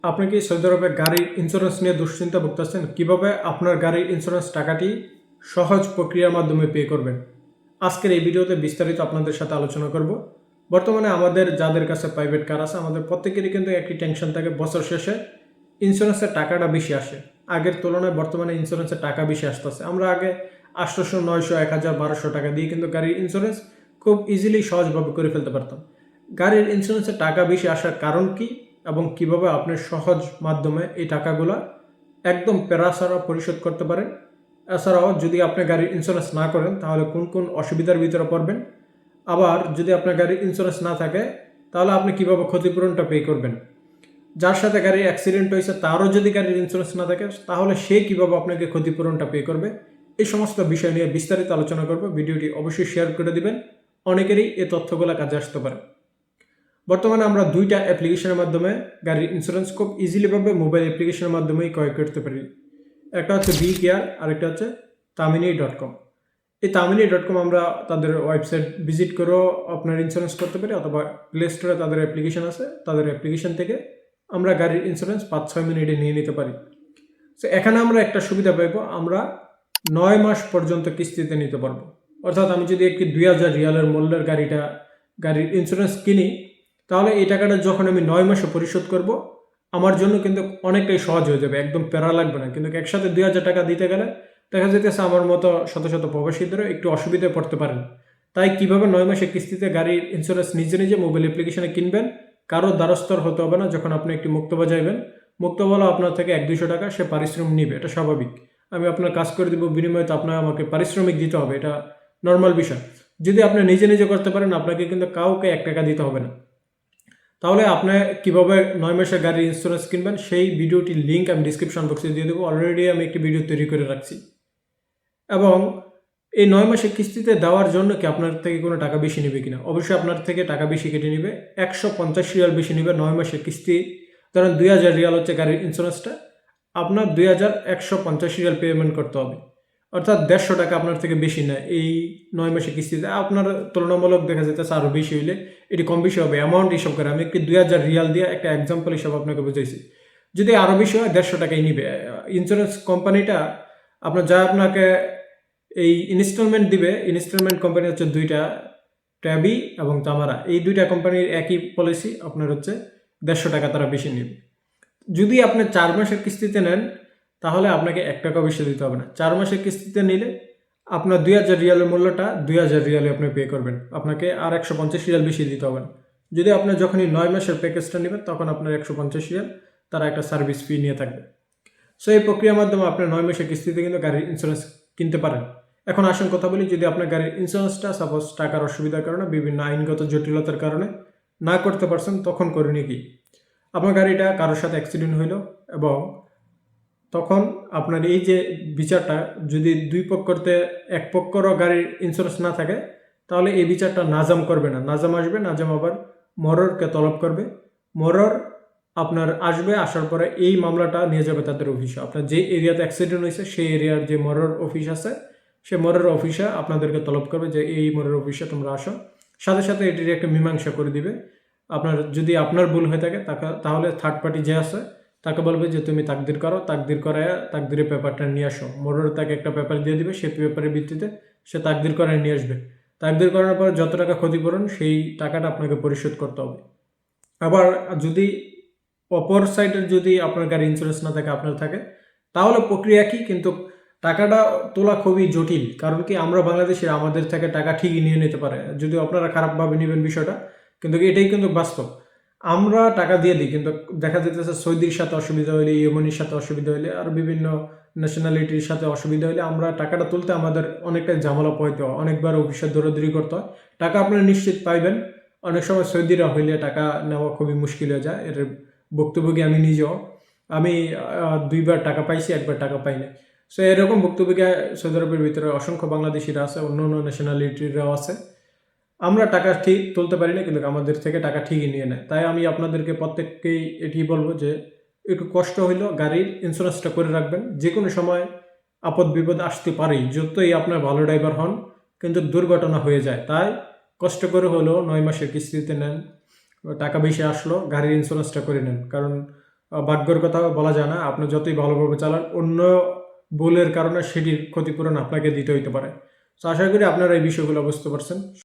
আপনি কি সৌদি আরবে গাড়ির ইন্স্যুরেন্স নিয়ে দুশ্চিন্তা ভুগতেছেন? কিভাবে আপনার গাড়ির ইন্স্যুরেন্স টাকাটি সহজ প্রক্রিয়ার মাধ্যমে পে করবেন? আজকের এই ভিডিওতে বিস্তারিত আপনাদের সাথে আলোচনা করব। বর্তমানে আমাদের যাদের কাছে প্রাইভেট কার আছে, আমাদের প্রত্যেকেরই কিন্তু একটি টেনশন থাকে, বছর শেষে ইন্স্যুরেন্সের টাকাটা বেশি আসে। আগের তুলনায় বর্তমানে ইন্স্যুরেন্সের টাকা বেশি আসতেছে। আমরা আগে 800, 900, 1000, 1200 টাকা দিয়ে কিন্তু গাড়ির ইন্স্যুরেন্স খুব ইজিলি সহজভাবে করে ফেলতে পারতাম। গাড়ির ইন্স্যুরেন্সের টাকা বেশি আসার কারণ কি এবং কিভাবে আপনি সহজ মাধ্যমে এই টাকাগুলো একদম প্যারা ছাড়া পরিশোধ করতে পারেন। এছাড়াও যদি আপনি গাড়ির ইন্স্যুরেন্স না করেন তাহলে কোন কোন অসুবিধার ভিতরে পড়বেন, আবার যদি আপনার গাড়ির ইন্স্যুরেন্স না থাকে তাহলে আপনি কিভাবে ক্ষতিপূরণটা পে করবেন। যার সাথে গাড়ির অ্যাক্সিডেন্ট হয়েছে তারও যদি গাড়ির ইন্স্যুরেন্স না থাকে তাহলে সে কীভাবে আপনাকে ক্ষতিপূরণটা পে করবে, এই সমস্ত বিষয় নিয়ে বিস্তারিত আলোচনা করব। ভিডিওটি অবশ্যই শেয়ার করে দিবেন, অনেকেরই এই তথ্যগুলো কাজে আসতে পারে। বর্তমানে আমরা দুইটা অ্যাপ্লিকেশনের মাধ্যমে গাড়ির ইন্স্যুরেন্স খুব ইজিলিভাবে মোবাইল অ্যাপ্লিকেশনের মাধ্যমেই ক্রয় করতে পারি। একটা হচ্ছে বি কেয়ার, আরেকটা হচ্ছে তামিনি.com। এই তামিনি.com আমরা তাদের ওয়েবসাইট ভিজিট করেও আপনার ইন্স্যুরেন্স করতে পারি, অথবা প্লে স্টোরে তাদের অ্যাপ্লিকেশন আছে, তাদের অ্যাপ্লিকেশন থেকে আমরা গাড়ির ইন্স্যুরেন্স 5-6 মিনিটে নিয়ে নিতে পারি। সো এখানে আমরা একটা সুবিধা পাইব, আমরা 9 মাস পর্যন্ত কিস্তিতে নিতে পারবো। অর্থাৎ আমি যদি একটি 2000 রিয়ালের মূল্যের গাড়ির ইন্স্যুরেন্স কিনি, তাহলে এই টাকাটা যখন আমি 9 মাসে পরিশোধ করব আমার জন্য কিন্তু অনেকটাই সহজ হয়ে যাবে, একদম প্যারা লাগবে না। কিন্তু একসাথে 2000 টাকা দিতে গেলে দেখা যেতেছে আমার মতো শত শত প্রবাসীদেরও একটু অসুবিধায় পড়তে পারেন। তাই কিভাবে 9 মাসে কিস্তিতে গাড়ির ইন্স্যুরেন্স নিজে নিজে মোবাইল অ্যাপ্লিকেশনে কিনবেন, কারো দ্বারস্থর হতে হবে না। যখন আপনি একটি মুক্তবা যাইবেন, মুক্তবালা আপনার থেকে 100-200 টাকা সে পারিশ্রমিক নিবে, এটা স্বাভাবিক। আমি আপনার কাজ করে দিব, বিনিময়ে তো আপনার আমাকে পারিশ্রমিক দিতে হবে, এটা নর্মাল বিষয়। যদি আপনি নিজে নিজে করতে পারেন আপনাকে কিন্তু কাউকে 1 টাকা দিতে হবে না। তাহলে আপনি কিভাবে 9 মাসের গাড়ির ইন্স্যুরেন্স কিনবেন সেই ভিডিওটির লিঙ্ক আমি ডিসক্রিপশন বক্সে দিয়ে দেবো। অলরেডি আমি একটি ভিডিও তৈরি করে রাখছি। এবং এই 9 মাসের কিস্তিতে দেওয়ার জন্য কি আপনার থেকে কোনো টাকা বেশি নেবে কিনা? অবশ্যই আপনার থেকে টাকা বেশি কেটে নেবে, 150 রিয়াল বেশি নেবে। 9 মাসের কিস্তি ধরেন 2000 রিয়াল হচ্ছে গাড়ির ইন্স্যুরেন্সটা, আপনার 2150 রিয়াল পেমেন্ট করতে হবে। অর্থাৎ 150 টাকা আপনার থেকে বেশি নেয় এই 9 মাসের কিস্তিতে। আপনার তুলনামূলক দেখা যেতেছে আরও বেশি হইলে এটি কম বেশি হবে, অ্যামাউন্ট হিসাব করে আমি একটি 2000 রিয়াল দিয়ে একটা এক্সাম্পল হিসাবে আপনাকে বুঝাইছি। যদি আরও বেশি হয় 150 টাকাই নিবে ইন্স্যুরেন্স কোম্পানিটা। আপনাকে এই ইনস্টলমেন্ট দিবে, ইনস্টলমেন্ট কোম্পানি হচ্ছে দুইটা, ট্যাবি এবং তামারা। এই দুইটা কোম্পানির একই পলিসি, আপনার হচ্ছে 150 টাকা তারা বেশি নেবে। যদি আপনি 4 মাসের কিস্তিতে নেন তাহলে আপনাকে 1 টাকা বেশি দিতে হবে না। 4 মাসের কিস্তিতে নিলে আপনার 2000 রিয়ালের মূল্যটা 2000 রিয়ালে আপনি পে করবেন, আপনাকে আর 150 রিয়াল বেশি দিতে হবে না। যদি আপনি যখনই 9 মাসের প্যাকেজটা নেবেন তখন আপনার 150 রিয়াল তারা একটা সার্ভিস ফি নিয়ে থাকবে। সো এই প্রক্রিয়ার মাধ্যমে আপনি 9 মাসের কিস্তিতে কিন্তু গাড়ির ইন্স্যুরেন্স কিনতে পারেন। এখন আসুন কথা বলি, যদি আপনার গাড়ির ইন্স্যুরেন্সটা সাপোজ টাকার অসুবিধার কারণে, বিভিন্ন আইনগত জটিলতার কারণে না করতে পারছেন, তখন করণীয় কি? আপনার গাড়িটা কারোর সাথে অ্যাক্সিডেন্ট হইল এবং তখন আপনার এই যে বিচারটা, যদি দুই পক্ষতে এক পক্ষরও গাড়ির ইন্স্যুরেন্স না থাকে তাহলে এই বিচারটা নাজাম করবে না, নাজাম আসবে। নাজাম আবার মররকে তলব করবে। মরর আপনার আসবে, আসার পরে এই মামলাটা নিয়ে যাবে তাদের অফিসে। আপনার যে এরিয়াতে অ্যাক্সিডেন্ট হয়েছে সেই এরিয়ার যে মরর অফিস আছে, সে মরর অফিসে আপনাদেরকে তলব করবে যে এই মরর অফিসে তোমরা আসো। সাথে সাথে এটির একটা মীমাংসা করে দিবে। যদি আপনার ভুল হয়ে থাকে তাহলে থার্ড পার্টি যে আছে তাকে বলবে যে তুমি তাকদির করো, তাকদির করায় তাকদিরের পেপারটা নিয়ে আসো। মোটর তাকে একটা পেপার দিয়ে দিবে, সেই পেপারের ভিত্তিতে সে তাকদির করায় নিয়ে আসবে। তাকদির করার পর যত টাকা ক্ষতিপূরণ সেই টাকাটা আপনাকে পরিশোধ করতে হবে। আবার যদি অপর সাইডের যদি আপনার গাড়ি ইন্স্যুরেন্স না থাকে, আপনার থাকে, তাহলে প্রক্রিয়া কি, কিন্তু টাকাটা তোলা খুবই জটিল। কারণ কি, আমরা বাংলাদেশে আমাদের থেকে টাকা ঠিকই নিয়ে নিতে পারে, যদিও আপনারা খারাপভাবে নেবেন বিষয়টা, কিন্তু এটাই কিন্তু বাস্তব। আমরা টাকা দিয়ে দিই, কিন্তু দেখা যেতেছে সৌদির সাথে অসুবিধা হইলে, ইয়েমেনির সাথে অসুবিধা হইলে, আর বিভিন্ন ন্যাশনালিটির সাথে অসুবিধা হইলে আমরা টাকাটা তুলতে আমাদের অনেকটাই ঝামেলা পোহাইতে হয়, অনেকবার অফিসে দৌড়াদৌড়ি করতে হয়। টাকা আপনারা নিশ্চিত পাইবেন। অনেক সময় সৌদিরা হইলে টাকা নেওয়া খুবই মুশকিল হয়ে যায়। এর ভুক্তভোগী আমি নিজেও। আমি 2বার টাকা পাইছি, 1বার টাকা পাই না। সো এরকম ভুক্তভোগী সৌদি আরবের ভিতরে অসংখ্য বাংলাদেশিরা আছে, অন্য অন্য ন্যাশনালিটিরাও আছে। আমরা টাকা ঠিক তুলতে পারি না, কিন্তু আমাদের থেকে টাকা ঠিকই নিয়ে নেয়। তাই আমি আপনাদেরকে প্রত্যেককেই এটি বলবো যে একটু কষ্ট হইলেও গাড়ির ইন্স্যুরেন্সটা করে রাখবেন। যে কোনো সময় আপদ বিপদ আসতে পারেই, যতই আপনার ভালো ড্রাইভার হন, কিন্তু দুর্ঘটনা হয়ে যায়। তাই কষ্ট করে হলেও 9 মাসের কিস্তিতে নেন, টাকা বেশি আসলো গাড়ির ইন্স্যুরেন্সটা করে নেন। কারণ ভাগ্যের কথা বলা যায় না। আপনি যতই ভালোভাবে চালান, অন্য ভুলের কারণে সেটির ক্ষতিপূরণ আপনাকে দিতে হইতে পারে। তো আশা করি আপনারা এই বিষয়গুলো বুঝতে পারছেন।